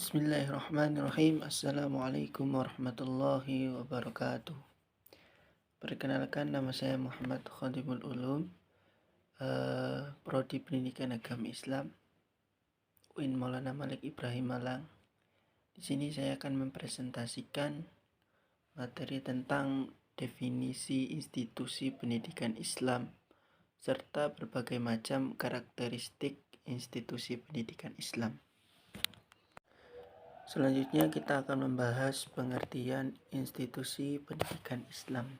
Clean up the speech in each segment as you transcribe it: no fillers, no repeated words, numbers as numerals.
Bismillahirrahmanirrahim. Assalamualaikum warahmatullahi wabarakatuh. Perkenalkan, nama saya Muhammad Khadimul Ulum, Prodi Pendidikan Agama Islam, UIN Maulana Malik Ibrahim Malang. Di sini saya akan mempresentasikan materi tentang definisi institusi pendidikan Islam serta berbagai macam karakteristik institusi pendidikan Islam. Selanjutnya kita akan membahas pengertian institusi pendidikan Islam.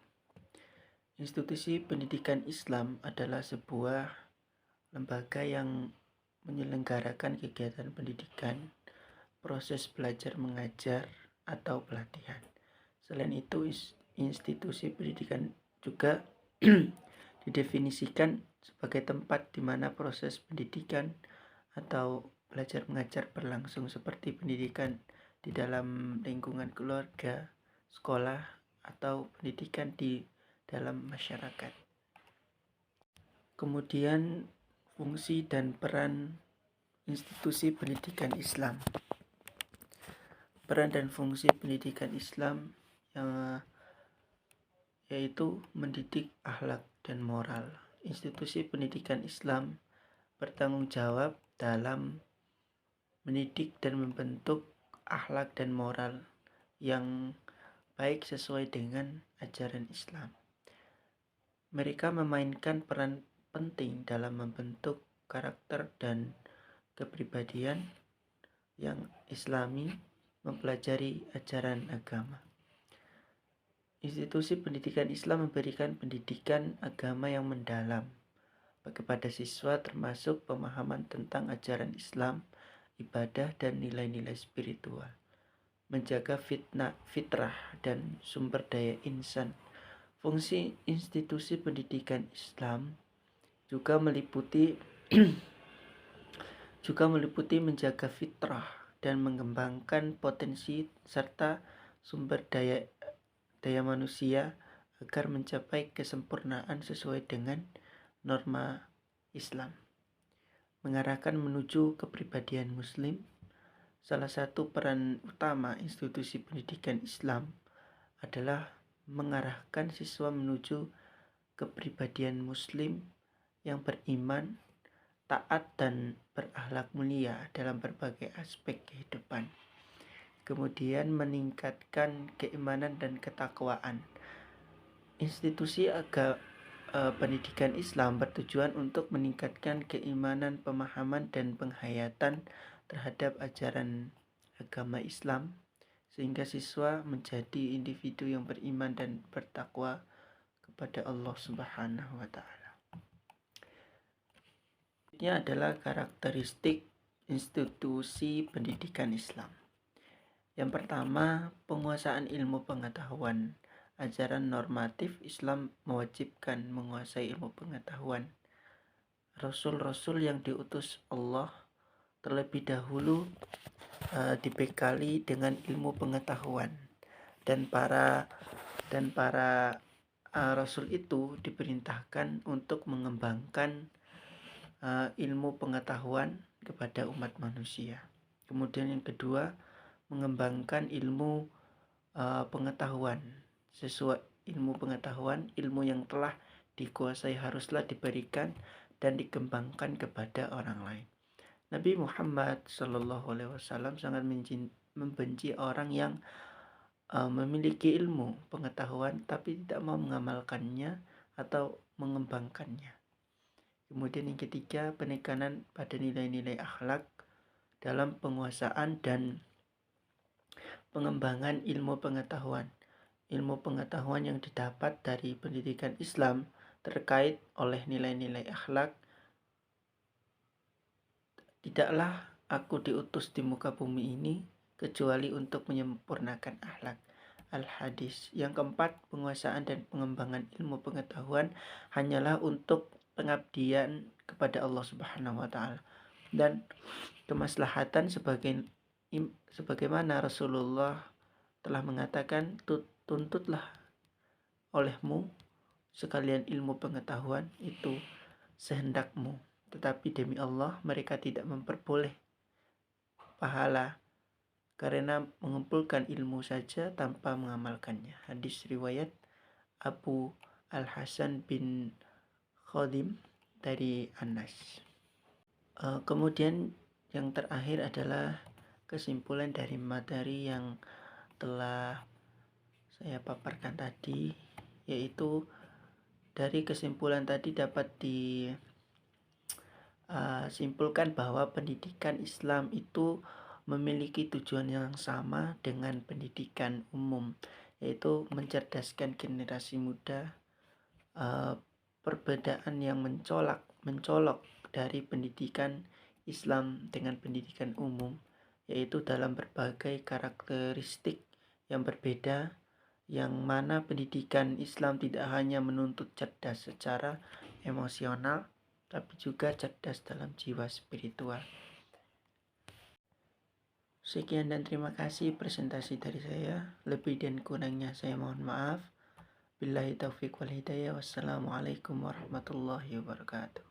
Institusi pendidikan Islam adalah sebuah lembaga yang menyelenggarakan kegiatan pendidikan, proses belajar mengajar, atau pelatihan. Selain itu, institusi pendidikan juga didefinisikan sebagai tempat di mana proses pendidikan atau belajar mengajar berlangsung, seperti pendidikan di dalam lingkungan keluarga, sekolah, atau pendidikan di dalam masyarakat. Kemudian fungsi dan peran institusi pendidikan Islam. Peran dan fungsi pendidikan Islam yaitu mendidik akhlak dan moral. Institusi pendidikan Islam bertanggung jawab dalam mendidik dan membentuk akhlak dan moral yang baik sesuai dengan ajaran Islam. Mereka memainkan peran penting dalam membentuk karakter dan kepribadian yang Islami, mempelajari ajaran agama. Institusi pendidikan Islam memberikan pendidikan agama yang mendalam kepada siswa, termasuk pemahaman tentang ajaran Islam, ibadah, dan nilai-nilai spiritual, menjaga fitrah dan sumber daya insan. Fungsi institusi pendidikan Islam juga meliputi menjaga fitrah dan mengembangkan potensi serta sumber daya manusia agar mencapai kesempurnaan sesuai dengan norma Islam. Mengarahkan menuju kepribadian Muslim. Salah satu peran utama institusi pendidikan Islam adalah mengarahkan siswa menuju kepribadian Muslim yang beriman, taat, dan berakhlak mulia dalam berbagai aspek kehidupan. Kemudian meningkatkan keimanan dan ketakwaan. Institusi pendidikan Islam bertujuan untuk meningkatkan keimanan, pemahaman, dan penghayatan terhadap ajaran agama Islam, sehingga siswa menjadi individu yang beriman dan bertakwa kepada Allah Subhanahu wa Ta'ala. Ini adalah karakteristik institusi pendidikan Islam. Yang pertama, penguasaan ilmu pengetahuan. Ajaran normatif Islam mewajibkan menguasai ilmu pengetahuan. Rasul-rasul yang diutus Allah terlebih dahulu dibekali dengan ilmu pengetahuan, dan para rasul itu diperintahkan untuk mengembangkan ilmu pengetahuan kepada umat manusia. Kemudian yang kedua, mengembangkan ilmu pengetahuan. Sesuai ilmu pengetahuan, ilmu yang telah dikuasai haruslah diberikan dan dikembangkan kepada orang lain. Nabi Muhammad SAW sangat membenci orang yang memiliki ilmu pengetahuan tapi tidak mau mengamalkannya atau mengembangkannya. Kemudian yang ketiga, penekanan pada nilai-nilai akhlak dalam penguasaan dan pengembangan ilmu pengetahuan. Ilmu pengetahuan yang didapat dari pendidikan Islam terkait oleh nilai-nilai akhlak. Tidaklah aku diutus di muka bumi ini kecuali untuk menyempurnakan akhlak. Al-Hadis. Yang keempat, penguasaan dan pengembangan ilmu pengetahuan hanyalah untuk pengabdian kepada Allah Subhanahu wa Ta'ala dan kemaslahatan sebagaimana Rasulullah telah mengatakan, tuntutlah olehmu sekalian ilmu pengetahuan itu sehendakmu, tetapi demi Allah mereka tidak memperboleh pahala karena mengumpulkan ilmu saja tanpa mengamalkannya. Hadis riwayat Abu Al-Hasan bin Khadim dari Anas. Kemudian yang terakhir adalah kesimpulan dari materi yang telah saya paparkan tadi, yaitu dari kesimpulan tadi dapat disimpulkan bahwa pendidikan Islam itu memiliki tujuan yang sama dengan pendidikan umum, yaitu mencerdaskan generasi muda. Perbedaan yang mencolok dari pendidikan Islam dengan pendidikan umum, yaitu dalam berbagai karakteristik yang berbeda, yang mana pendidikan Islam tidak hanya menuntut cerdas secara emosional, tapi juga cerdas dalam jiwa spiritual. Sekian dan terima kasih presentasi dari saya. Lebih dan kurangnya saya mohon maaf. Billahi taufiq wal hidayah. Wassalamualaikum warahmatullahi wabarakatuh.